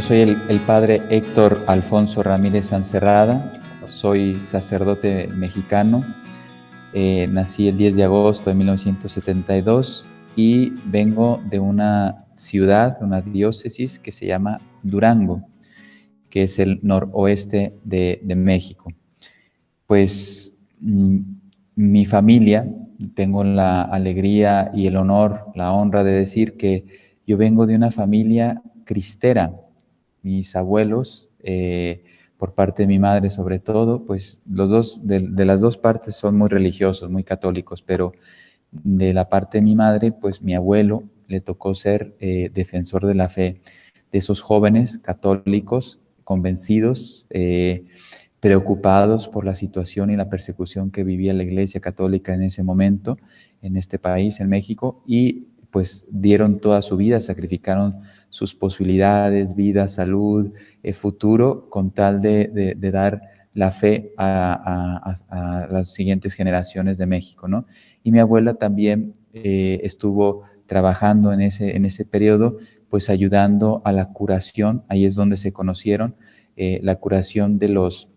soy el padre Héctor Alfonso Ramírez Sancerrada, soy sacerdote mexicano, nací el 10 de agosto de 1972 y vengo de una ciudad, una diócesis que se llama Durango, que es el noroeste de México. Pues mi familia, tengo la alegría y el honor, la honra de decir que yo vengo de una familia cristera. Mis abuelos, por parte de mi madre sobre todo, pues los dos, de las dos partes son muy religiosos, muy católicos, pero de la parte de mi madre, pues mi abuelo le tocó ser defensor de la fe, de esos jóvenes católicos convencidos, preocupados por la situación y la persecución que vivía la Iglesia Católica en ese momento, en este país, en México, y pues dieron toda su vida, sacrificaron sus posibilidades, vida, salud, futuro, con tal de dar la fe a las siguientes generaciones de México, ¿no? Y mi abuela también estuvo trabajando en ese periodo, pues ayudando a la curación, ahí es donde se conocieron, la curación de los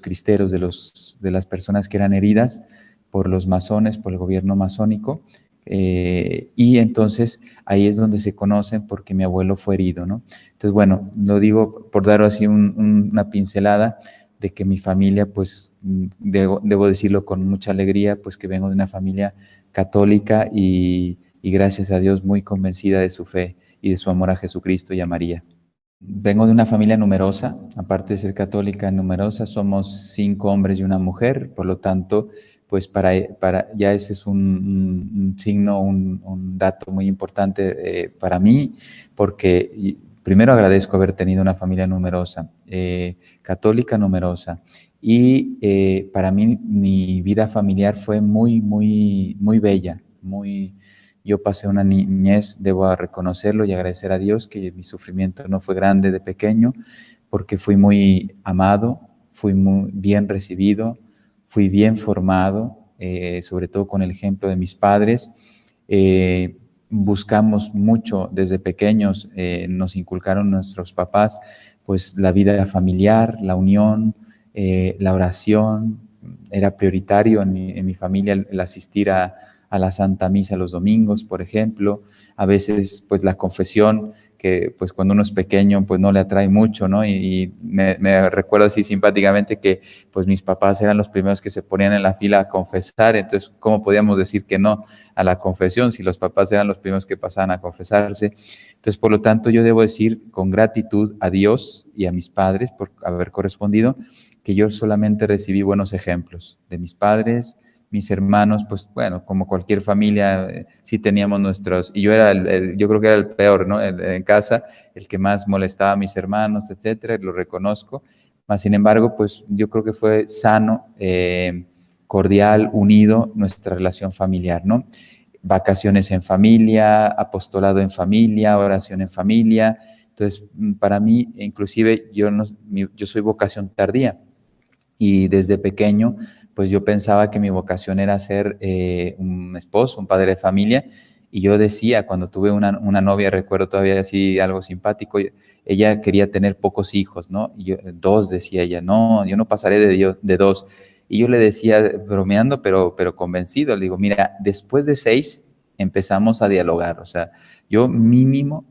cristeros, de las personas que eran heridas por los masones, por el gobierno masónico, y entonces ahí es donde se conocen porque mi abuelo fue herido, ¿no? Entonces, bueno, lo digo por dar así una pincelada de que mi familia, pues, debo decirlo con mucha alegría, pues que vengo de una familia católica y gracias a Dios muy convencida de su fe y de su amor a Jesucristo y a María. Vengo de una familia numerosa, aparte de ser católica numerosa, somos 5 hombres y una mujer, por lo tanto, pues ya ese es un signo, un dato muy importante para mí, porque primero agradezco haber tenido una familia numerosa, católica numerosa, y para mí mi vida familiar fue muy, muy, muy bella, yo pasé una niñez, debo reconocerlo y agradecer a Dios que mi sufrimiento no fue grande de pequeño, porque fui muy amado, fui muy bien recibido, fui bien formado, sobre todo con el ejemplo de mis padres. Buscamos mucho desde pequeños, nos inculcaron nuestros papás, pues la vida familiar, la unión, la oración. Era prioritario en mi familia el asistir a la Santa Misa los domingos, por ejemplo. A veces, pues la confesión, que pues cuando uno es pequeño, pues no le atrae mucho, ¿no? Y me recuerdo así simpáticamente que pues mis papás eran los primeros que se ponían en la fila a confesar, entonces, ¿cómo podíamos decir que no a la confesión si los papás eran los primeros que pasaban a confesarse? Entonces, por lo tanto, yo debo decir con gratitud a Dios y a mis padres por haber correspondido, que yo solamente recibí buenos ejemplos de mis padres. Mis hermanos, pues bueno, como cualquier familia, sí teníamos nuestros, y yo era yo creo que era el peor, ¿no? En casa, el que más molestaba a mis hermanos, etcétera, lo reconozco. Mas, sin embargo, pues yo creo que fue sano, cordial, unido nuestra relación familiar, ¿no? Vacaciones en familia, apostolado en familia, oración en familia. Entonces, para mí, inclusive, yo soy vocación tardía, y desde pequeño, pues yo pensaba que mi vocación era ser un esposo, un padre de familia, y yo decía, cuando tuve una novia, recuerdo todavía así algo simpático, ella quería tener pocos hijos, ¿no? Y yo, 2, decía ella, no, yo no pasaré de 2. Y yo le decía, bromeando, pero convencido, le digo, mira, después de 6 empezamos a dialogar, o sea, yo mínimo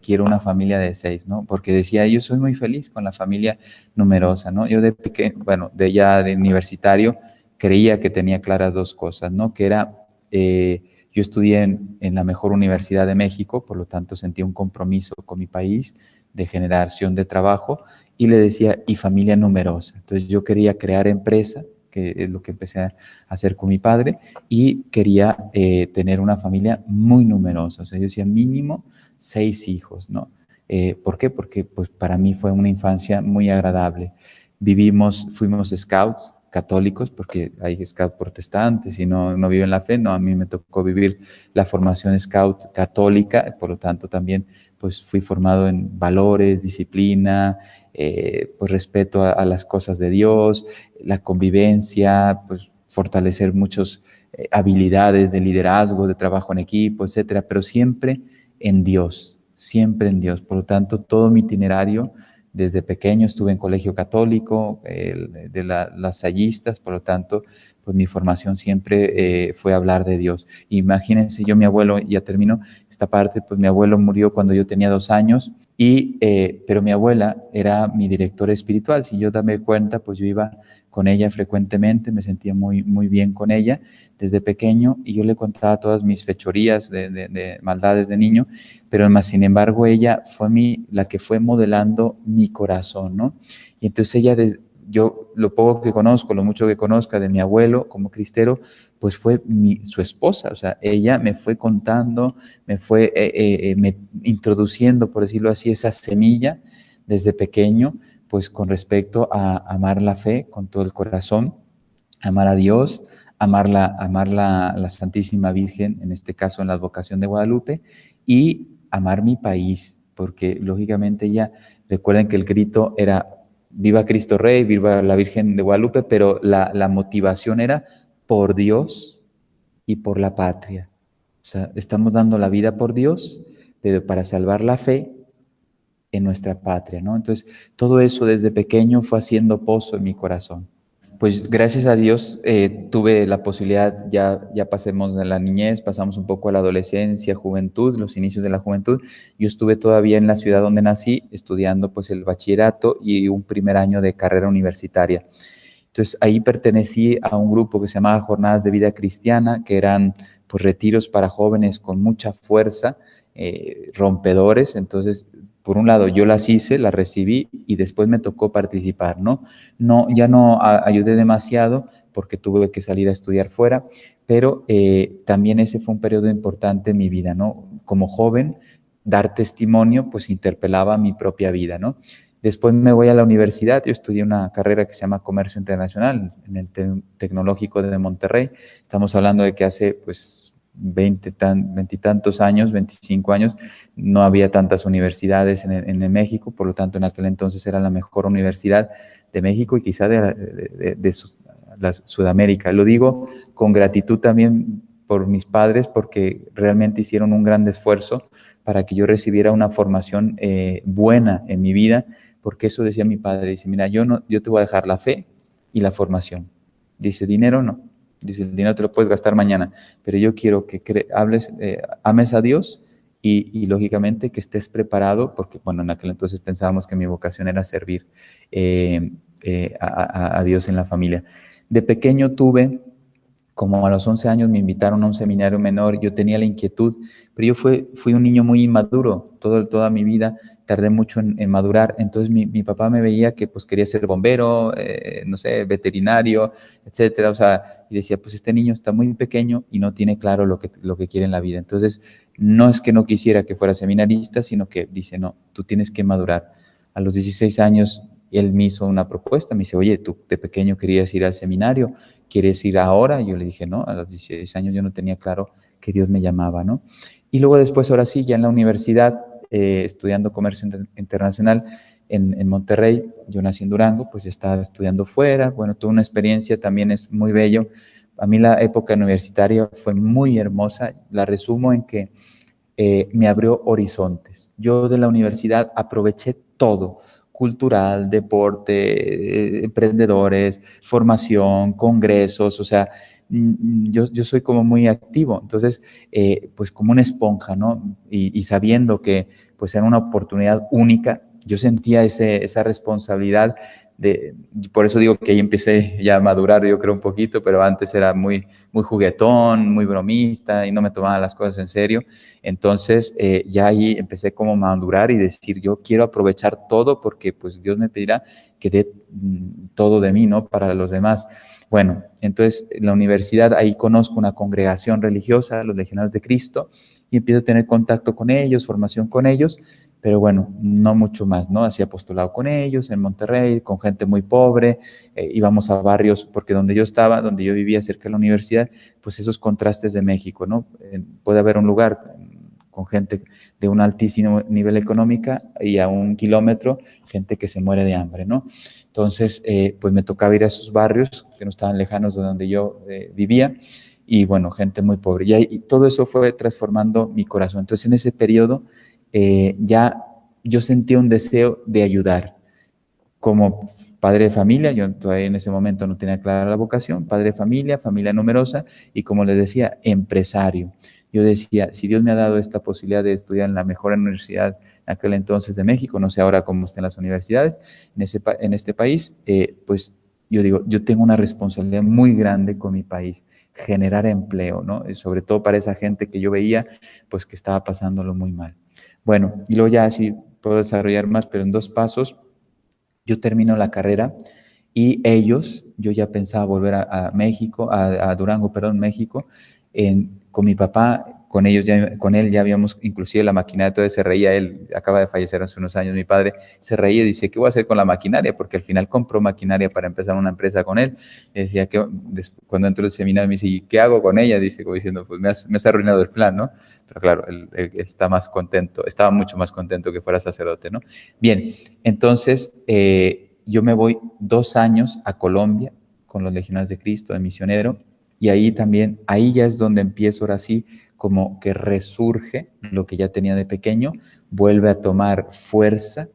quiero una familia de 6, ¿no? Porque decía, yo soy muy feliz con la familia numerosa, ¿no? Yo de pequeño, bueno, de universitario, creía que tenía claras 2 cosas, ¿no? Que era, yo estudié en la mejor universidad de México, por lo tanto sentí un compromiso con mi país de generación de trabajo, y le decía, y familia numerosa. Entonces yo quería crear empresa, que es lo que empecé a hacer con mi padre, y quería tener una familia muy numerosa. O sea, yo decía mínimo 6 hijos, ¿no? ¿Por qué? Porque pues, para mí fue una infancia muy agradable. Fuimos scouts católicos, porque hay scouts protestantes y no viven la fe, no, a mí me tocó vivir la formación scout católica, por lo tanto también pues fui formado en valores, disciplina, pues respeto a las cosas de Dios, la convivencia, pues fortalecer muchas habilidades de liderazgo, de trabajo en equipo, etcétera, pero siempre en Dios, siempre en Dios. Por lo tanto, todo mi itinerario, desde pequeño estuve en colegio católico, de las sallistas, por lo tanto, pues mi formación siempre fue hablar de Dios. Imagínense, mi abuelo, ya termino esta parte, pues mi abuelo murió cuando yo tenía 2 años, pero mi abuela era mi directora espiritual. Si yo dame cuenta, pues yo iba con ella frecuentemente, me sentía muy, muy bien con ella desde pequeño, y yo le contaba todas mis fechorías de maldades de niño, pero más sin embargo ella fue la que fue modelando mi corazón, ¿no? Y entonces yo lo poco que conozco, lo mucho que conozca de mi abuelo como cristero, pues fue su esposa. O sea, ella me fue contando, me fue introduciendo, por decirlo así, esa semilla desde pequeño, pues con respecto a amar la fe con todo el corazón, amar a Dios, amar la Santísima Virgen, en este caso en la advocación de Guadalupe, y amar mi país, porque lógicamente recuerden que el grito era viva Cristo Rey, viva la Virgen de Guadalupe, pero la motivación era por Dios y por la patria. O sea, estamos dando la vida por Dios, pero para salvar la fe en nuestra patria, ¿no? Entonces, todo eso desde pequeño fue haciendo pozo en mi corazón. Pues gracias a Dios tuve la posibilidad, ya pasemos de la niñez, pasamos un poco a la adolescencia, juventud, los inicios de la juventud. Yo estuve todavía en la ciudad donde nací, estudiando pues el bachillerato y un primer año de carrera universitaria. Entonces ahí pertenecí a un grupo que se llamaba Jornadas de Vida Cristiana, que eran pues retiros para jóvenes con mucha fuerza, rompedores. Entonces, por un lado, yo las hice, las recibí y después me tocó participar, ¿no? Ya no ayudé demasiado porque tuve que salir a estudiar fuera, pero también ese fue un periodo importante en mi vida, ¿no? Como joven, dar testimonio, pues interpelaba mi propia vida, ¿no? Después me voy a la universidad, yo estudié una carrera que se llama Comercio Internacional en el Tecnológico de Monterrey. Estamos hablando de que hace pues 20 y tantos años, 25 años, no había tantas universidades en México, por lo tanto en aquel entonces era la mejor universidad de México y quizá de Sudamérica. Lo digo con gratitud también por mis padres, porque realmente hicieron un gran esfuerzo para que yo recibiera una formación buena en mi vida, porque eso decía mi padre, dice, mira, yo te voy a dejar la fe y la formación. Dice, dinero no. Dice, el dinero te lo puedes gastar mañana, pero yo quiero que ames a Dios lógicamente que estés preparado, porque bueno, en aquel entonces pensábamos que mi vocación era servir a Dios en la familia. De pequeño como a los 11 años me invitaron a un seminario menor, yo tenía la inquietud, pero yo fui un niño muy inmaduro, toda mi vida tardé mucho en madurar. Entonces mi papá me veía que pues quería ser bombero, no sé, veterinario, etcétera. O sea, y decía, pues este niño está muy pequeño y no tiene claro lo que quiere en la vida. Entonces, no es que no quisiera que fuera seminarista, sino que dice, no, tú tienes que madurar. A los 16 años, él me hizo una propuesta, me dice, oye, tú de pequeño querías ir al seminario, ¿quieres ir ahora? Y yo le dije, no, a los 16 años yo no tenía claro que Dios me llamaba, ¿no? Y luego después, ahora sí, ya en la universidad, estudiando comercio internacional en Monterrey, yo nací en Durango, pues estaba estudiando fuera, bueno, tuve una experiencia, también es muy bello. A mí la época universitaria fue muy hermosa, la resumo en que me abrió horizontes. Yo de la universidad aproveché todo, cultural, deporte, emprendedores, formación, congresos, o sea, yo soy como muy activo, entonces, pues como una esponja, ¿no? Y sabiendo que pues era una oportunidad única, yo sentía esa responsabilidad por eso digo que ahí empecé ya a madurar, yo creo un poquito, pero antes era muy, muy juguetón, muy bromista y no me tomaba las cosas en serio. Entonces ya ahí empecé como a madurar y decir, yo quiero aprovechar todo porque pues Dios me pedirá que dé todo de mí, ¿no? Para los demás. Bueno, entonces en la universidad ahí conozco una congregación religiosa, los Legionarios de Cristo, y empiezo a tener contacto con ellos, formación con ellos, pero bueno, no mucho más, ¿no? Hacía apostolado con ellos en Monterrey, con gente muy pobre, íbamos a barrios, porque donde yo estaba, donde yo vivía cerca de la universidad, pues esos contrastes de México, ¿no? Puede haber un lugar con gente de un altísimo nivel económico y a 1 kilómetro, gente que se muere de hambre, ¿no? Entonces, pues me tocaba ir a esos barrios que no estaban lejanos de donde yo vivía, y bueno, gente muy pobre. Y todo eso fue transformando mi corazón. Entonces, en ese periodo, ya yo sentía un deseo de ayudar. Como padre de familia, yo todavía en ese momento no tenía clara la vocación, padre de familia, familia numerosa, y como les decía, empresario. Yo decía, si Dios me ha dado esta posibilidad de estudiar en la mejor universidad en aquel entonces de México, no sé ahora cómo están las universidades en este país, pues yo digo, yo tengo una responsabilidad muy grande con mi país, generar empleo, ¿no? Y sobre todo para esa gente que yo veía, pues que estaba pasándolo muy mal. Bueno, y luego ya así puedo desarrollar más, pero en dos pasos. Yo termino la carrera y ellos, yo ya pensaba volver a México, a Durango, perdón, México, con mi papá, con él ya habíamos, inclusive la maquinaria, todavía se reía, él acaba de fallecer hace unos años, mi padre se reía y dice, ¿qué voy a hacer con la maquinaria? Porque al final compró maquinaria para empezar una empresa con él. Y decía que cuando entró al seminario me dice, ¿y qué hago con ella? Dice, como diciendo, pues me has arruinado el plan, ¿no? Pero claro, él está más contento, estaba mucho más contento que fuera sacerdote, ¿no? Bien, entonces yo me voy 2 años a Colombia con los Legionarios de Cristo, de misionero, y ahí también, ahí ya es donde empiezo ahora sí, como que resurge lo que ya tenía de pequeño, vuelve a tomar fuerza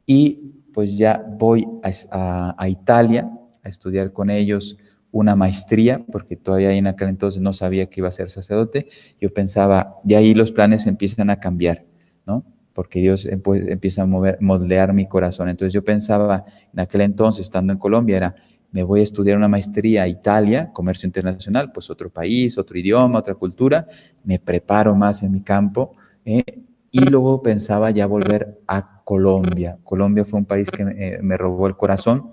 y pues ya voy a Italia a estudiar con ellos una maestría, porque todavía en aquel entonces no sabía que iba a ser sacerdote. Yo pensaba, de ahí los planes empiezan a cambiar, ¿no? Porque Dios empieza a moldear mi corazón. Entonces yo pensaba, en aquel entonces, estando en Colombia, era, me voy a estudiar una maestría a Italia, comercio internacional, pues otro país, otro idioma, otra cultura, me preparo más en mi campo, y luego pensaba ya volver a Colombia. Colombia fue un país que me robó el corazón,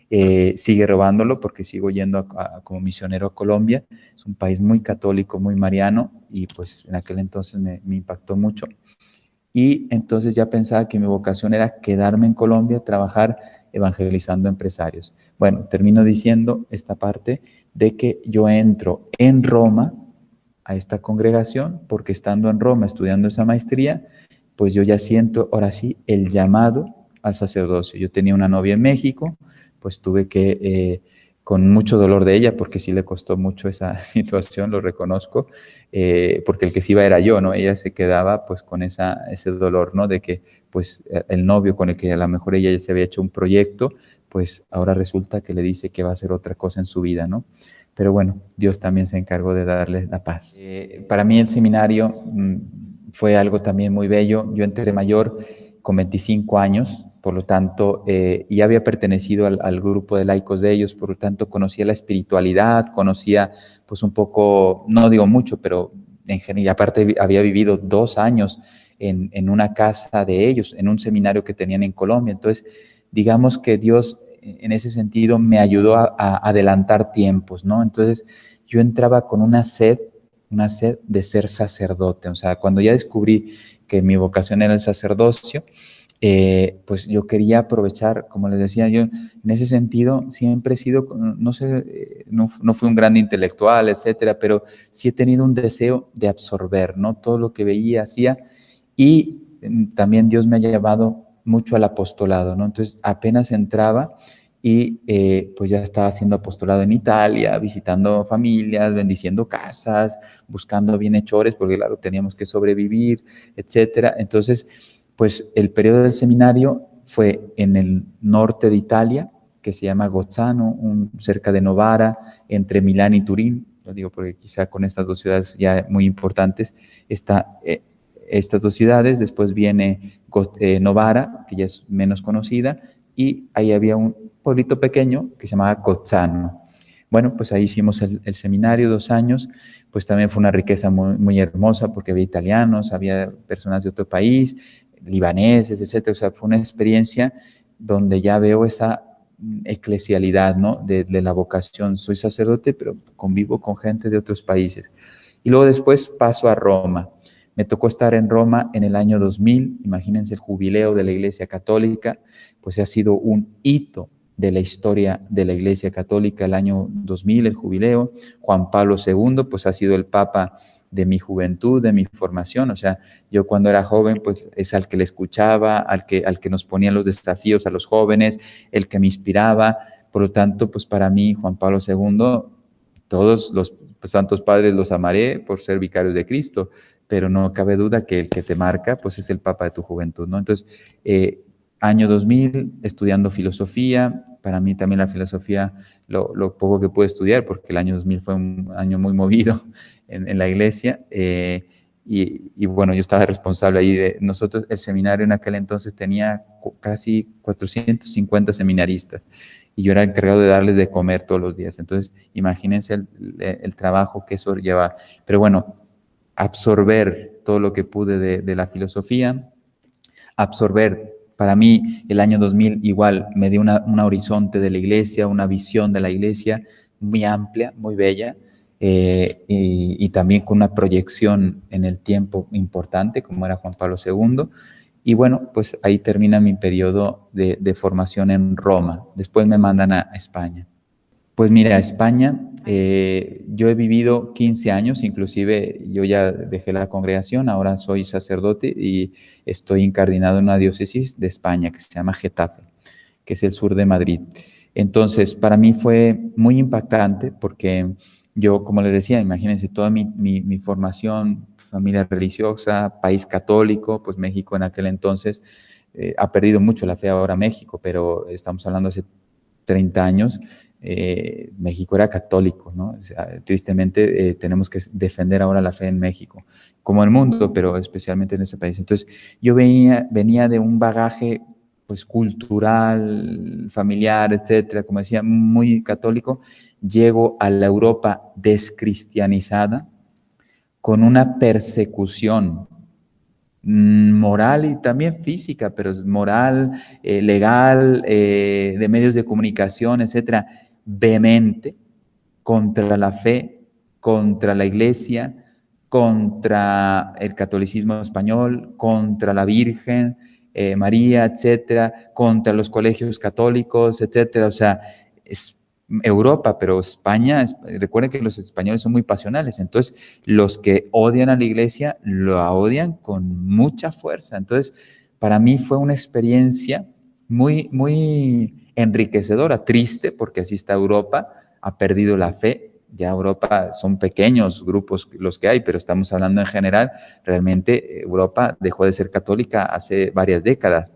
sigue robándolo porque sigo yendo como misionero a Colombia. Es un país muy católico, muy mariano, y pues en aquel entonces me impactó mucho. Y entonces ya pensaba que mi vocación era quedarme en Colombia, trabajar evangelizando empresarios. Bueno, termino diciendo esta parte de que yo entro en Roma a esta congregación porque estando en Roma estudiando esa maestría, pues yo ya siento ahora sí el llamado al sacerdocio. Yo tenía una novia en México, pues tuve que, con mucho dolor de ella, porque sí le costó mucho esa situación, lo reconozco, porque el que se iba era yo, ¿no? Ella se quedaba pues con ese dolor, ¿no? De que pues el novio con el que a lo mejor ella ya se había hecho un proyecto, pues ahora resulta que le dice que va a hacer otra cosa en su vida, ¿no? Pero bueno, Dios también se encargó de darle la paz. Para mí el seminario fue algo también muy bello. Yo entré mayor con 25 años, por lo tanto, y había pertenecido al grupo de laicos de ellos, por lo tanto conocía la espiritualidad, conocía pues un poco, no digo mucho, pero en general, aparte había vivido 2 años en una casa de ellos, en un seminario que tenían en Colombia. Entonces, digamos que Dios en ese sentido me ayudó a adelantar tiempos, ¿no? Entonces yo entraba con una sed de ser sacerdote. O sea, cuando ya descubrí que mi vocación era el sacerdocio, pues yo quería aprovechar, como les decía yo, en ese sentido siempre he sido, no sé, no fui un gran intelectual, etcétera, pero sí he tenido un deseo de absorber, ¿no? Todo lo que veía, hacía, y también Dios me ha llevado mucho al apostolado, ¿no? Entonces apenas entraba y pues ya estaba haciendo apostolado en Italia, visitando familias, bendiciendo casas, buscando bienhechores, porque claro, teníamos que sobrevivir, etcétera. Entonces, pues el periodo del seminario fue en el norte de Italia, que se llama Gozzano, cerca de Novara, entre Milán y Turín. Lo digo porque quizá con estas dos ciudades ya muy importantes está estas dos ciudades. Después viene Novara, que ya es menos conocida, y ahí había un pueblito pequeño que se llamaba Gozzano. Bueno, pues ahí hicimos el seminario 2 años, pues también fue una riqueza muy, muy hermosa porque había italianos, había personas de otro país, libaneses, etcétera. O sea, fue una experiencia donde ya veo esa eclesialidad, ¿no? De la vocación. Soy sacerdote, pero convivo con gente de otros países. Y luego después paso a Roma. Me tocó estar en Roma en el año 2000, imagínense el jubileo de la Iglesia Católica, pues ha sido un hito de la historia de la Iglesia Católica, el año 2000, el jubileo. Juan Pablo II, pues ha sido el Papa de mi juventud, de mi formación. O sea, yo cuando era joven, pues es al que le escuchaba, al que nos ponía los desafíos a los jóvenes, el que me inspiraba. Por lo tanto, pues para mí, Juan Pablo II, todos los santos padres los amaré por ser vicarios de Cristo, pero no cabe duda que el que te marca, pues es el Papa de tu juventud, ¿no? Entonces, año 2000, estudiando filosofía. Para mí también la filosofía, lo poco que pude estudiar, porque el año 2000 fue un año muy movido en la iglesia. Y bueno, yo estaba responsable ahí de nosotros. El seminario en aquel entonces tenía casi 450 seminaristas y yo era encargado de darles de comer todos los días. Entonces, imagínense el trabajo que eso lleva. Pero bueno, absorber todo lo que pude de la filosofía, absorber. Para mí, el año 2000 igual me dio un horizonte de la iglesia, una visión de la iglesia muy amplia, muy bella, y también con una proyección en el tiempo importante, como era Juan Pablo II. Y bueno, pues ahí termina mi periodo de formación en Roma. Después me mandan a España. Pues mira, España, yo he vivido 15 años, inclusive yo ya dejé la congregación, ahora soy sacerdote y estoy incardinado en una diócesis de España que se llama Getafe, que es el sur de Madrid. Entonces, para mí fue muy impactante porque yo, como les decía, imagínense toda mi formación, familia religiosa, país católico, pues México en aquel entonces ha perdido mucho la fe ahora México, pero estamos hablando hace 30 años. México era católico, ¿no? O sea, tristemente tenemos que defender ahora la fe en México, como el mundo, pero especialmente en ese país. Entonces, yo venía de un bagaje pues cultural, familiar, etcétera, como decía, muy católico. Llego a la Europa descristianizada con una persecución moral y también física, pero moral, legal, de medios de comunicación, etcétera, vehemente contra la fe, contra la iglesia, contra el catolicismo español, contra la Virgen María, etcétera, contra los colegios católicos, etcétera. O sea, es Europa, pero España, recuerden que los españoles son muy pasionales, entonces los que odian a la iglesia la odian con mucha fuerza. Entonces, para mí fue una experiencia muy, muy enriquecedora, triste, porque así está Europa, ha perdido la fe. Ya Europa son pequeños grupos los que hay, pero estamos hablando en general. Realmente Europa dejó de ser católica hace varias décadas.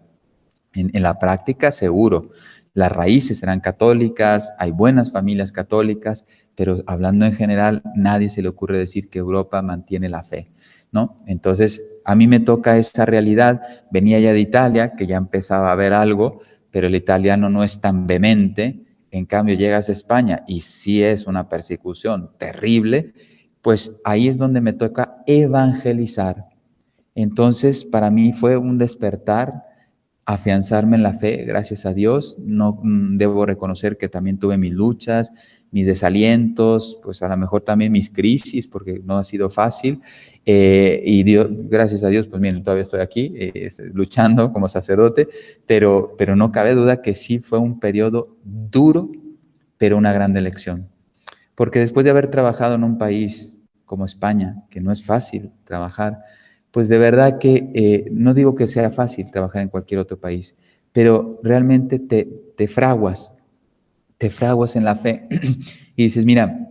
En la práctica, seguro. Las raíces eran católicas, hay buenas familias católicas, pero hablando en general, nadie se le ocurre decir que Europa mantiene la fe, ¿no? Entonces, a mí me toca esa realidad. Venía ya de Italia, que ya empezaba a ver algo, pero el italiano no es tan vehemente. En cambio, llegas a España y sí es una persecución terrible, pues ahí es donde me toca evangelizar. Entonces, para mí fue un despertar, afianzarme en la fe, gracias a Dios. No debo reconocer que también tuve mis luchas, mis desalientos, pues a lo mejor también mis crisis, porque no ha sido fácil. Y Dios, gracias a Dios, pues miren, todavía estoy aquí luchando como sacerdote, pero no cabe duda que sí fue un periodo duro, pero una gran elección. Porque después de haber trabajado en un país como España, que no es fácil trabajar, pues de verdad que no digo que sea fácil trabajar en cualquier otro país, pero realmente te fraguas en la fe y dices, mira,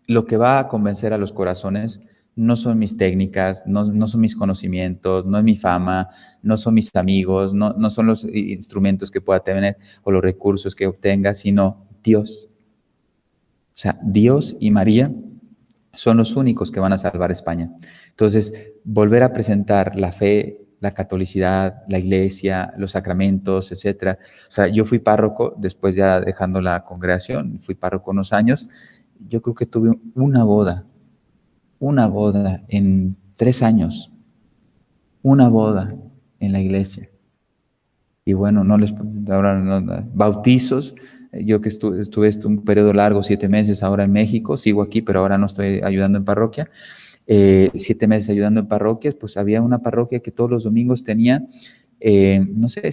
lo que va a convencer a los corazones no son mis técnicas, no son mis conocimientos, no es mi fama, no son mis amigos, no son los instrumentos que pueda tener o los recursos que obtenga, sino Dios. O sea, Dios y María son los únicos que van a salvar España. Entonces, volver a presentar la fe, la catolicidad, la iglesia, los sacramentos, etcétera. O sea, yo fui párroco, después ya dejando la congregación, fui párroco unos años. Yo creo que tuve una boda en 3 años, una boda en la iglesia. Y bueno, ahora bautizos. Yo que estuve un periodo largo, 7 meses ahora en México, sigo aquí, pero ahora no estoy ayudando en parroquia. 7 meses ayudando en parroquias, pues había una parroquia que todos los domingos tenía, no sé,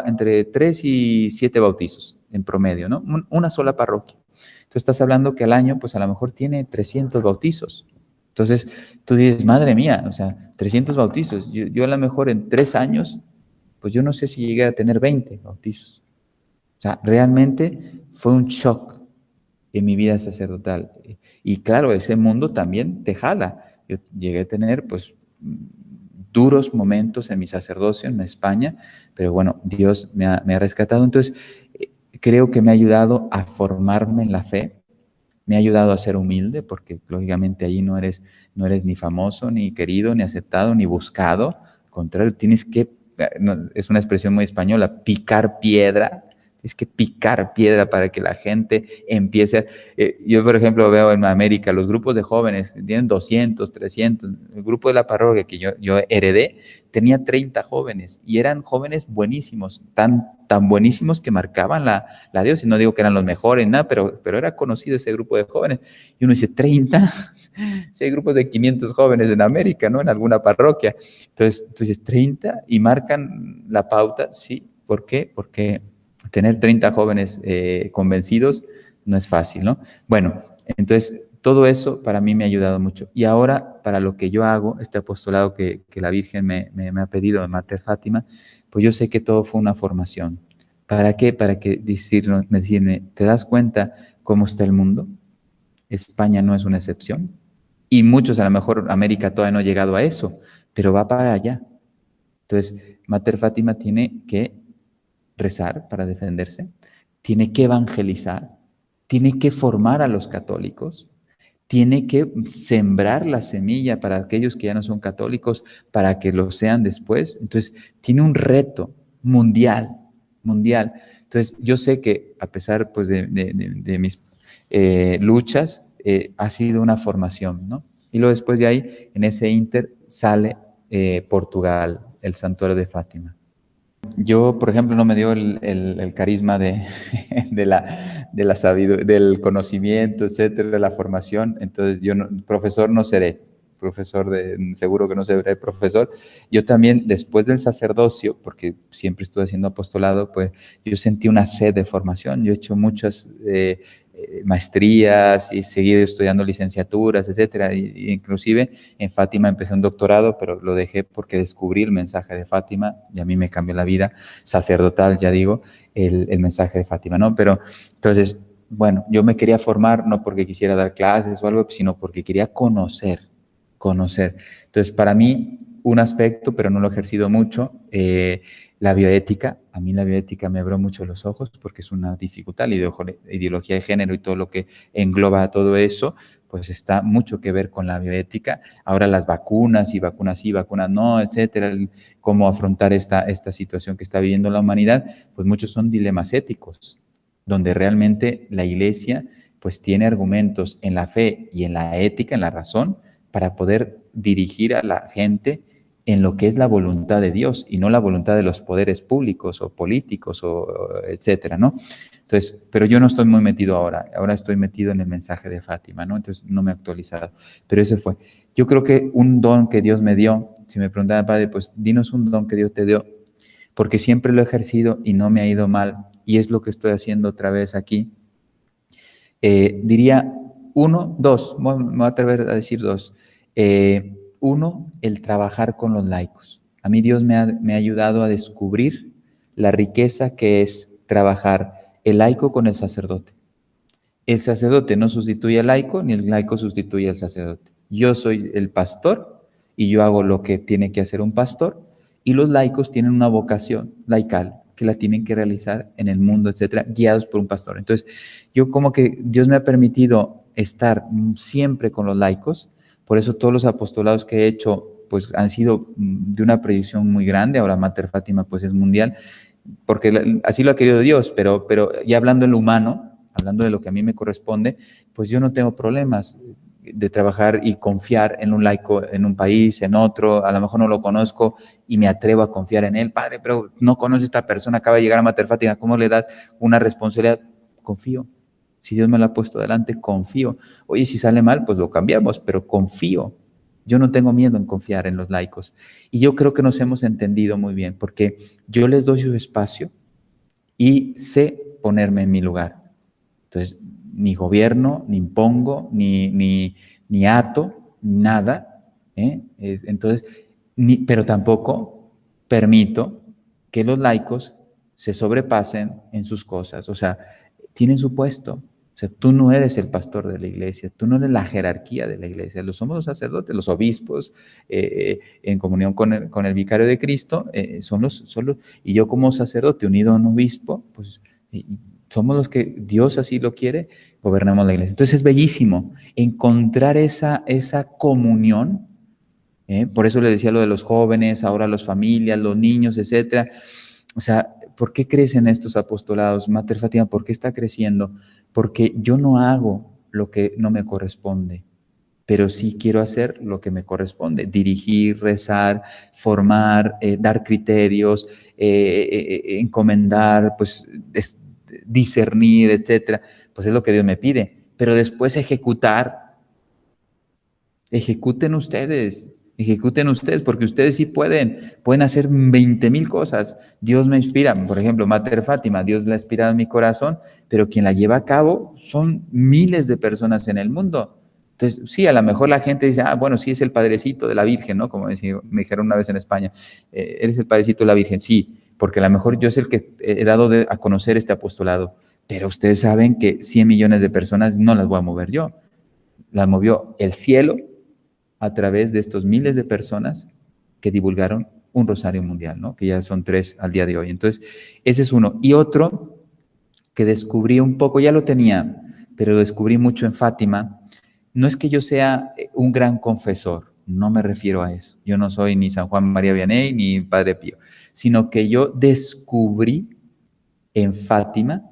entre 3 y 7 bautizos en promedio, ¿no? Una sola parroquia. Tú estás hablando que al año, pues a lo mejor tiene 300 bautizos. Entonces, tú dices, madre mía, o sea, 300 bautizos. Yo a lo mejor en 3 años, pues yo no sé si llegué a tener 20 bautizos. O sea, realmente fue un shock. en mi vida sacerdotal. Y claro, ese mundo también te jala. Yo llegué a tener, pues, duros momentos en mi sacerdocio en España, pero bueno, Dios me ha rescatado. Entonces, creo que me ha ayudado a formarme en la fe, me ha ayudado a ser humilde, porque lógicamente allí no eres ni famoso, ni querido, ni aceptado, ni buscado. Al contrario, tienes que, no, es una expresión muy española, picar piedra. Tienes que picar piedra para que la gente empiece. Yo, por ejemplo, veo en América los grupos de jóvenes que tienen 200, 300. El grupo de la parroquia que yo heredé tenía 30 jóvenes y eran jóvenes buenísimos, tan buenísimos que marcaban la Dios. Y no digo que eran los mejores, nada, pero era conocido ese grupo de jóvenes. Y uno dice, 30, si hay grupos de 500 jóvenes en América, ¿no? En alguna parroquia. Entonces, tú dices, 30 y marcan la pauta, sí. ¿Por qué? Porque tener 30 jóvenes convencidos no es fácil, ¿no? Bueno, entonces todo eso para mí me ha ayudado mucho. Y ahora, para lo que yo hago, este apostolado que la Virgen me ha pedido, Mater Fátima, pues yo sé que todo fue una formación. ¿Para qué? Para que decirme, ¿te das cuenta cómo está el mundo? España no es una excepción. Y muchos, a lo mejor América todavía no ha llegado a eso, pero va para allá. Entonces, Mater Fátima tiene que rezar para defenderse, tiene que evangelizar, tiene que formar a los católicos, tiene que sembrar la semilla para aquellos que ya no son católicos, para que lo sean después. Entonces, tiene un reto mundial, mundial. Entonces, yo sé que a pesar pues, de mis luchas, ha sido una formación, ¿no? Y luego después de ahí, en ese inter, sale Portugal, el santuario de Fátima. Yo, por ejemplo, no me dio el carisma de la del conocimiento, etcétera, de la formación. Entonces, yo profesor no seré, seguro que no seré profesor. Yo también, después del sacerdocio, porque siempre estuve haciendo apostolado, pues yo sentí una sed de formación. Yo he hecho muchas maestrías y seguido estudiando licenciaturas, etcétera. Inclusive en Fátima empecé un doctorado, pero lo dejé porque descubrí el mensaje de Fátima y a mí me cambió la vida sacerdotal, ya digo, el mensaje de Fátima, ¿no? Pero entonces, bueno, yo me quería formar no porque quisiera dar clases o algo, sino porque quería conocer. Entonces, para mí, un aspecto, pero no lo he ejercido mucho, la bioética. A mí la bioética me abrió mucho los ojos porque es una dificultad, la ideología de género y todo lo que engloba todo eso, pues está mucho que ver con la bioética. Ahora las vacunas y vacunas sí, vacunas no, etcétera, cómo afrontar esta situación que está viviendo la humanidad, pues muchos son dilemas éticos, donde realmente la Iglesia pues tiene argumentos en la fe y en la ética, en la razón, para poder dirigir a la gente en lo que es la voluntad de Dios y no la voluntad de los poderes públicos o políticos o etcétera, ¿no? Entonces, pero yo no estoy muy metido ahora estoy metido en el mensaje de Fátima, ¿no? Entonces no me he actualizado, pero ese fue. Yo creo que un don que Dios me dio, si me preguntaba, padre, pues dinos un don que Dios te dio, porque siempre lo he ejercido y no me ha ido mal, y es lo que estoy haciendo otra vez aquí. Diría uno, dos, me voy a atrever a decir dos. Uno, el trabajar con los laicos. A mí Dios me ha ayudado a descubrir la riqueza que es trabajar el laico con el sacerdote. El sacerdote no sustituye al laico, ni el laico sustituye al sacerdote. Yo soy el pastor y yo hago lo que tiene que hacer un pastor, y los laicos tienen una vocación laical que la tienen que realizar en el mundo, etcétera, guiados por un pastor. Entonces, yo como que Dios me ha permitido estar siempre con los laicos, por eso todos los apostolados que he hecho pues han sido de una predicción muy grande. Ahora Mater Fátima pues es mundial, porque así lo ha querido Dios, pero ya hablando en lo humano, hablando de lo que a mí me corresponde, pues yo no tengo problemas de trabajar y confiar en un laico, en un país, en otro, a lo mejor no lo conozco y me atrevo a confiar en él. Padre, pero no conoce a esta persona, acaba de llegar a Mater Fátima, ¿cómo le das una responsabilidad? Confío. Si Dios me lo ha puesto delante, confío. Oye, si sale mal, pues lo cambiamos, pero confío. Yo no tengo miedo en confiar en los laicos. Y yo creo que nos hemos entendido muy bien, porque yo les doy su espacio y sé ponerme en mi lugar. Entonces, ni gobierno, ni impongo, ni ato, nada. Entonces, pero tampoco permito que los laicos se sobrepasen en sus cosas. O sea, tienen su puesto. O sea, tú no eres el pastor de la iglesia, tú no eres la jerarquía de la iglesia, lo somos los sacerdotes, los obispos, en comunión con el vicario de Cristo, y yo como sacerdote unido a un obispo, pues somos los que Dios así lo quiere, gobernamos la iglesia. Entonces es bellísimo encontrar esa comunión. Por eso le decía lo de los jóvenes, ahora las familias, los niños, etcétera. O sea, ¿por qué crecen estos apostolados? Mater Fátima, ¿por qué está creciendo? Porque yo no hago lo que no me corresponde, pero sí quiero hacer lo que me corresponde: dirigir, rezar, formar, dar criterios, encomendar, pues discernir, etcétera. Pues es lo que Dios me pide. Pero después ejecuten ustedes, porque ustedes sí pueden hacer 20,000 cosas. Dios me inspira, por ejemplo, Mater Fátima, Dios la ha inspirado en mi corazón, pero quien la lleva a cabo son miles de personas en el mundo. Entonces, sí, a lo mejor la gente dice, bueno, sí es el padrecito de la Virgen, ¿no? Como me dijeron una vez en España, eres el padrecito de la Virgen, sí, porque a lo mejor yo es el que he dado a conocer este apostolado, pero ustedes saben que 100 millones de personas no las voy a mover yo, las movió el cielo a través de estos miles de personas que divulgaron un rosario mundial, ¿no? Que ya son 3 al día de hoy. Entonces, ese es uno. Y otro que descubrí un poco, ya lo tenía, pero lo descubrí mucho en Fátima. No es que yo sea un gran confesor, no me refiero a eso. Yo no soy ni San Juan María Vianney ni Padre Pío, sino que yo descubrí en Fátima,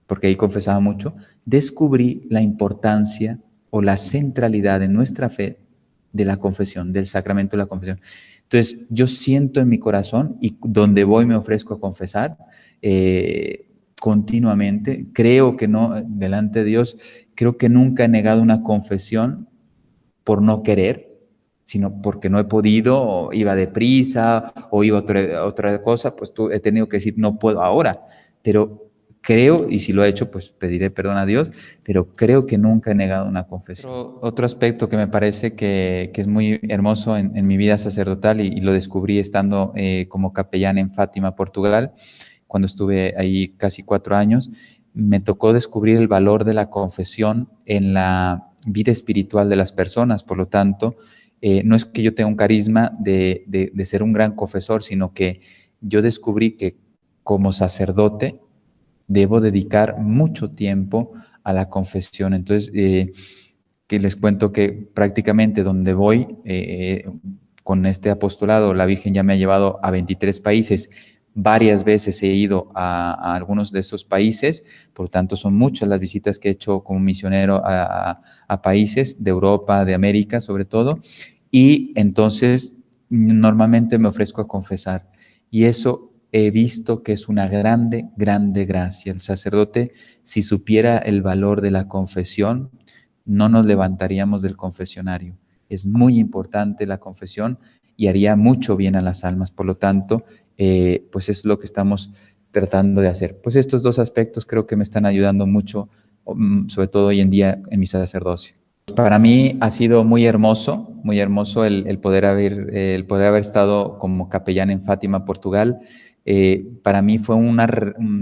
porque ahí confesaba mucho, descubrí la importancia o la centralidad de nuestra fe de la confesión, del sacramento de la confesión. Entonces, yo siento en mi corazón, y donde voy me ofrezco a confesar continuamente. Creo que no, delante de Dios, creo que nunca he negado una confesión por no querer, sino porque no he podido, o iba deprisa, o iba a otra cosa, pues he tenido que decir, no puedo ahora. Pero creo, y si lo he hecho, pues pediré perdón a Dios, pero creo que nunca he negado una confesión. Otro aspecto que me parece que es muy hermoso en mi vida sacerdotal, y lo descubrí estando como capellán en Fátima, Portugal, cuando estuve ahí casi 4 años, me tocó descubrir el valor de la confesión en la vida espiritual de las personas. Por lo tanto, no es que yo tenga un carisma de ser un gran confesor, sino que yo descubrí que como sacerdote debo dedicar mucho tiempo a la confesión. Entonces, que les cuento que prácticamente donde voy con este apostolado, la Virgen ya me ha llevado a 23 países. Varias veces he ido a algunos de esos países, por lo tanto son muchas las visitas que he hecho como misionero a países de Europa, de América sobre todo, y entonces normalmente me ofrezco a confesar, y eso he visto que es una grande, grande gracia. El sacerdote, si supiera el valor de la confesión, no nos levantaríamos del confesionario. Es muy importante la confesión y haría mucho bien a las almas. Por lo tanto, pues es lo que estamos tratando de hacer. Pues estos 2 aspectos creo que me están ayudando mucho, sobre todo hoy en día en mi sacerdocio. Para mí ha sido muy hermoso el poder haber estado como capellán en Fátima, Portugal. Para mí fue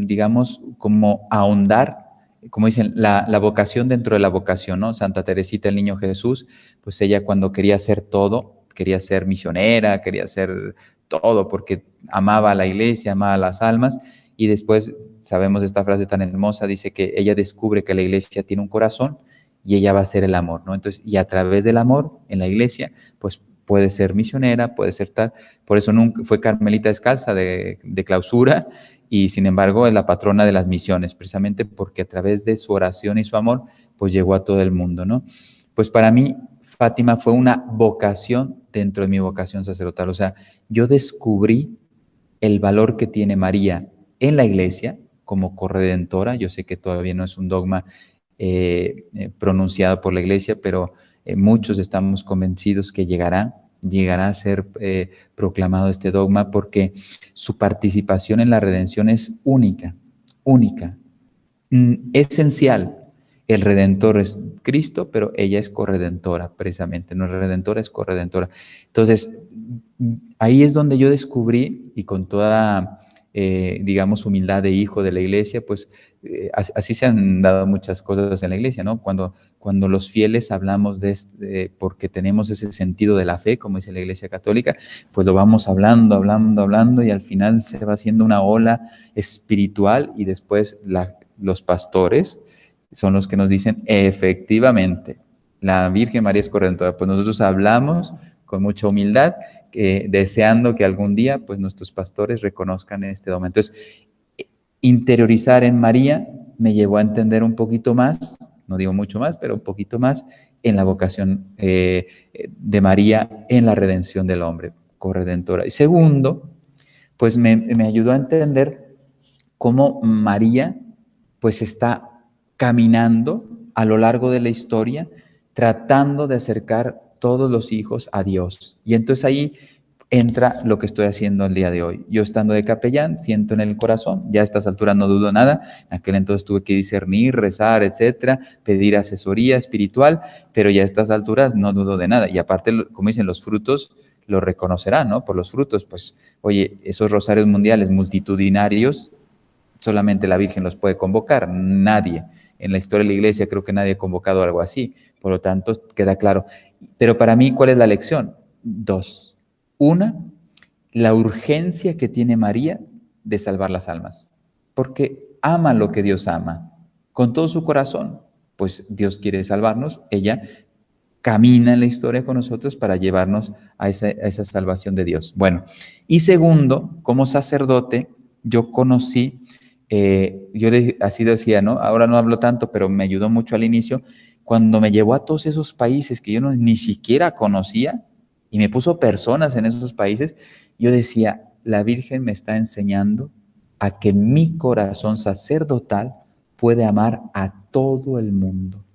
digamos, como ahondar, como dicen, la vocación dentro de la vocación, ¿no? Santa Teresita, el Niño Jesús, pues ella cuando quería hacer todo, quería ser misionera, quería hacer todo, porque amaba a la iglesia, amaba a las almas, y después sabemos esta frase tan hermosa, dice que ella descubre que la iglesia tiene un corazón, y ella va a ser el amor, ¿no? Entonces, y a través del amor en la iglesia, pues puede ser misionera, puede ser tal. Por eso nunca fue Carmelita Descalza de clausura, y sin embargo es la patrona de las misiones, precisamente porque a través de su oración y su amor, pues llegó a todo el mundo, ¿no? Pues para mí, Fátima fue una vocación dentro de mi vocación sacerdotal. O sea, yo descubrí el valor que tiene María en la iglesia como corredentora. Yo sé que todavía no es un dogma pronunciado por la iglesia, pero muchos estamos convencidos que llegará a ser proclamado este dogma, porque su participación en la redención es única, esencial. El Redentor es Cristo, pero ella es corredentora, precisamente. No es redentora, es corredentora. Entonces, ahí es donde yo descubrí, y con toda digamos, humildad de hijo de la iglesia, pues así se han dado muchas cosas en la iglesia, ¿no? Cuando los fieles hablamos porque tenemos ese sentido de la fe, como dice la iglesia católica, pues lo vamos hablando, y al final se va haciendo una ola espiritual, y después los pastores son los que nos dicen, efectivamente, la Virgen María es corredentora. Pues nosotros hablamos con mucha humildad, deseando que algún día pues nuestros pastores reconozcan este don. Entonces, interiorizar en María me llevó a entender un poquito más, no digo mucho más, pero un poquito más en la vocación de María en la redención del hombre, corredentora. Y segundo, pues me ayudó a entender cómo María pues está caminando a lo largo de la historia, tratando de acercar todos los hijos a Dios. Y entonces ahí entra lo que estoy haciendo el día de hoy. Yo estando de capellán, siento en el corazón, ya a estas alturas no dudo nada, en aquel entonces tuve que discernir, rezar, etcétera, pedir asesoría espiritual, pero ya a estas alturas no dudo de nada. Y aparte, como dicen, los frutos lo reconocerán, ¿no? Por los frutos, pues, oye, esos rosarios mundiales multitudinarios, solamente la Virgen los puede convocar, nadie. En la historia de la iglesia creo que nadie ha convocado algo así, por lo tanto queda claro. Pero para mí, ¿cuál es la lección? Dos. Una, la urgencia que tiene María de salvar las almas, porque ama lo que Dios ama, con todo su corazón, pues Dios quiere salvarnos, ella camina en la historia con nosotros para llevarnos a esa salvación de Dios. Bueno, y segundo, como sacerdote, yo conocí, así decía, ¿no? Ahora no hablo tanto, pero me ayudó mucho al inicio, cuando me llevó a todos esos países que yo ni siquiera conocía, y me puso personas en esos países, yo decía, la Virgen me está enseñando a que mi corazón sacerdotal puede amar a todo el mundo.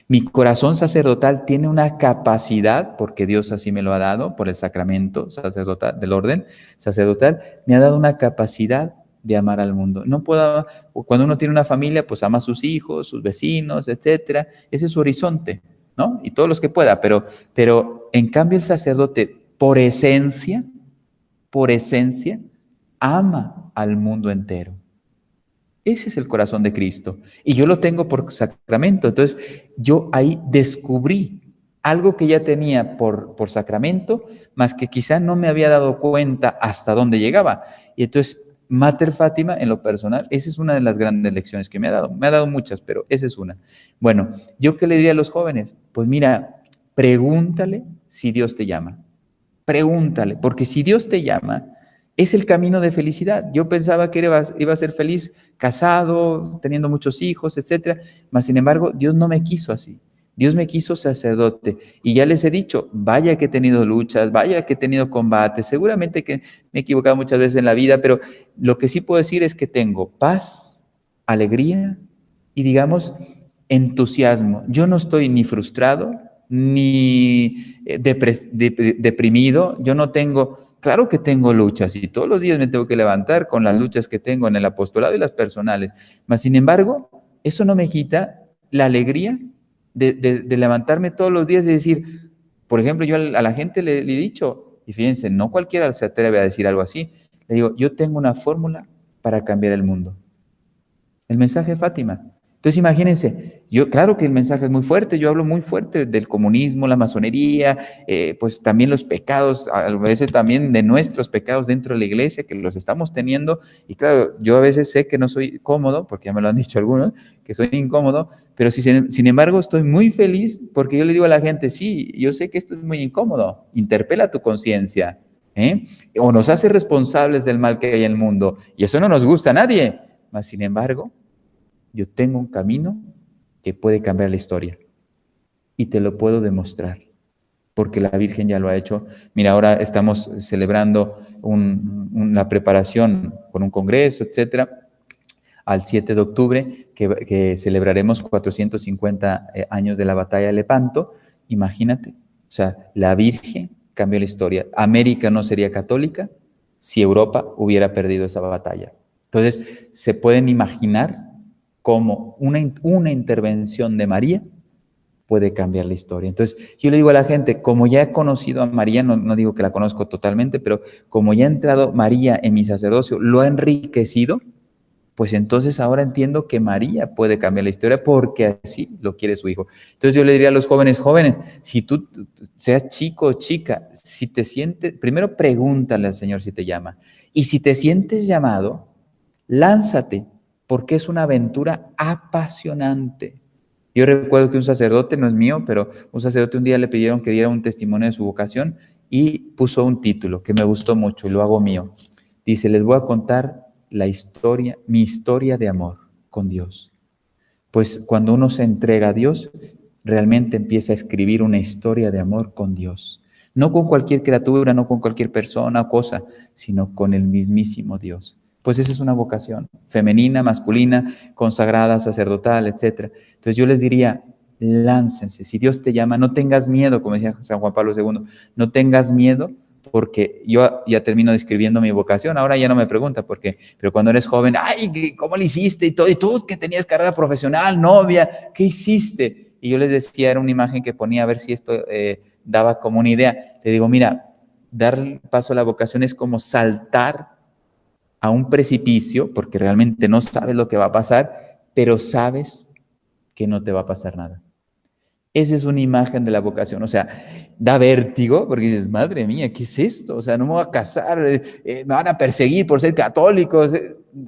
Mi corazón sacerdotal tiene una capacidad, porque Dios así me lo ha dado, por el sacramento sacerdotal, del orden sacerdotal, me ha dado una capacidad de amar al mundo. No puedo, cuando uno tiene una familia, pues ama a sus hijos, sus vecinos, etcétera. Ese es su horizonte, ¿no? Y todos los que pueda, pero en cambio el sacerdote, por esencia, ama al mundo entero. Ese es el corazón de Cristo. Y yo lo tengo por sacramento. Entonces, yo ahí descubrí algo que ya tenía por sacramento, más que quizá no me había dado cuenta hasta dónde llegaba. Y entonces, Mater Fátima, en lo personal, esa es una de las grandes lecciones que me ha dado. Me ha dado muchas, pero esa es una. Bueno, ¿yo qué le diría a los jóvenes? Pues mira, pregúntale si Dios te llama. Pregúntale, porque si Dios te llama, es el camino de felicidad. Yo pensaba que iba a ser feliz casado, teniendo muchos hijos, etcétera, mas sin embargo, Dios no me quiso así. Dios me quiso sacerdote. Y ya les he dicho, vaya que he tenido luchas, vaya que he tenido combates, seguramente que me he equivocado muchas veces en la vida, pero lo que sí puedo decir es que tengo paz, alegría y, digamos, entusiasmo. Yo no estoy ni frustrado, ni deprimido, yo no tengo, claro que tengo luchas y todos los días me tengo que levantar con las luchas que tengo en el apostolado y las personales, mas sin embargo, eso no me quita la alegría de levantarme todos los días y decir, por ejemplo, yo a la gente le he dicho, y fíjense, no cualquiera se atreve a decir algo así, le digo, yo tengo una fórmula para cambiar el mundo. El mensaje de Fátima. Entonces imagínense, claro que el mensaje es muy fuerte, yo hablo muy fuerte del comunismo, la masonería, pues también los pecados, a veces también de nuestros pecados dentro de la iglesia, que los estamos teniendo, y claro, yo a veces sé que no soy cómodo, porque ya me lo han dicho algunos, que soy incómodo, pero sin embargo estoy muy feliz porque yo le digo a la gente, sí, yo sé que esto es muy incómodo, interpela tu conciencia, o nos hace responsables del mal que hay en el mundo, y eso no nos gusta a nadie, mas sin embargo, yo tengo un camino que puede cambiar la historia y te lo puedo demostrar porque la Virgen ya lo ha hecho. Mira, ahora estamos celebrando una preparación con un congreso, etcétera, al 7 de octubre, que celebraremos 450 años de la batalla de Lepanto. Imagínate, o sea, la Virgen cambió la historia. América no sería católica si Europa hubiera perdido esa batalla. Entonces, se pueden imaginar cómo una intervención de María puede cambiar la historia. Entonces, yo le digo a la gente, como ya he conocido a María, no digo que la conozco totalmente, pero como ya ha entrado María en mi sacerdocio, lo ha enriquecido, pues entonces ahora entiendo que María puede cambiar la historia porque así lo quiere su hijo. Entonces yo le diría a los jóvenes, si tú seas chico o chica, si te sientes, primero pregúntale al Señor si te llama. Y si te sientes llamado, lánzate, porque es una aventura apasionante. Yo recuerdo que un sacerdote, no es mío, pero un sacerdote un día le pidieron que diera un testimonio de su vocación y puso un título que me gustó mucho y lo hago mío. Dice, les voy a contar la historia, mi historia de amor con Dios. Pues cuando uno se entrega a Dios, realmente empieza a escribir una historia de amor con Dios. No con cualquier criatura, no con cualquier persona o cosa, sino con el mismísimo Dios. Pues esa es una vocación, femenina, masculina, consagrada, sacerdotal, etc. Entonces yo les diría, láncense. Si Dios te llama, no tengas miedo, como decía San Juan Pablo II, no tengas miedo, porque yo ya termino describiendo mi vocación, ahora ya no me pregunta por qué, pero cuando eres joven, ay, ¿cómo le hiciste? Y todo, y tú que tenías carrera profesional, novia, ¿qué hiciste? Y yo les decía, era una imagen que ponía a ver si esto daba como una idea. Le digo, mira, dar paso a la vocación es como saltar a un precipicio, porque realmente no sabes lo que va a pasar, pero sabes que no te va a pasar nada. Esa es una imagen de la vocación, o sea, da vértigo porque dices, madre mía, ¿qué es esto? O sea, no me voy a casar, me van a perseguir por ser católicos,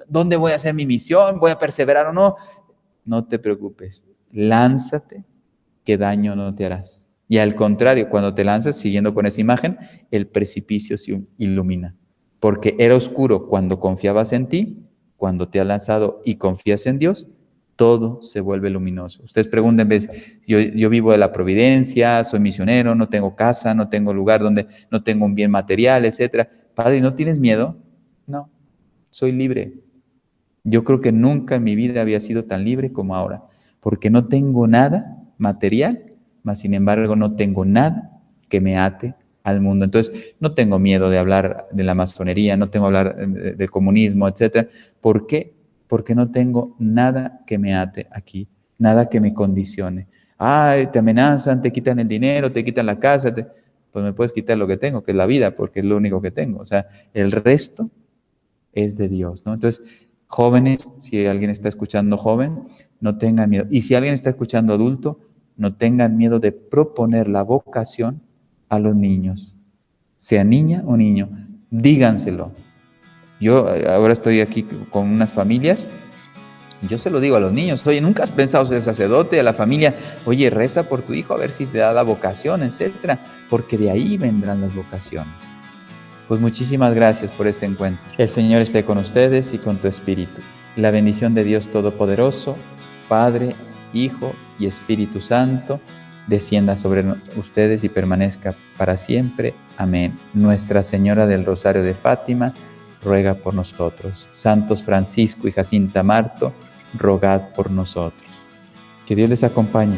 ¿dónde voy a hacer mi misión? ¿Voy a perseverar o no? No te preocupes, lánzate, que daño no te harás. Y al contrario, cuando te lanzas, siguiendo con esa imagen, el precipicio se ilumina, porque era oscuro cuando confiabas en ti, cuando te has lanzado y confías en Dios, todo se vuelve luminoso. Ustedes pregunten, yo vivo de la providencia, soy misionero, no tengo casa, no tengo lugar donde, no tengo un bien material, etc. Padre, ¿no tienes miedo? No, soy libre. Yo creo que nunca en mi vida había sido tan libre como ahora, porque no tengo nada material, mas sin embargo no tengo nada que me ate al mundo. Entonces, no tengo miedo de hablar de la masonería, no tengo hablar del comunismo, etc. ¿Por qué? Porque no tengo nada que me ate aquí, nada que me condicione. Ay, te amenazan, te quitan el dinero, te quitan la casa, pues me puedes quitar lo que tengo, que es la vida, porque es lo único que tengo. O sea, el resto es de Dios, ¿no? Entonces, jóvenes, si alguien está escuchando joven, no tengan miedo. Y si alguien está escuchando adulto, no tengan miedo de proponer la vocación a los niños, sea niña o niño, díganselo. Yo ahora estoy aquí con unas familias, yo se lo digo a los niños, oye, ¿nunca has pensado ser sacerdote? A la familia, oye, reza por tu hijo a ver si te da la vocación, etcétera, porque de ahí vendrán las vocaciones. Pues muchísimas gracias por este encuentro. El Señor esté con ustedes y con tu espíritu. La bendición de Dios Todopoderoso, Padre, Hijo y Espíritu Santo, descienda sobre ustedes y permanezca para siempre. Amén. Nuestra Señora del Rosario de Fátima, ruega por nosotros. Santos Francisco y Jacinta Marto, rogad por nosotros. Que Dios les acompañe.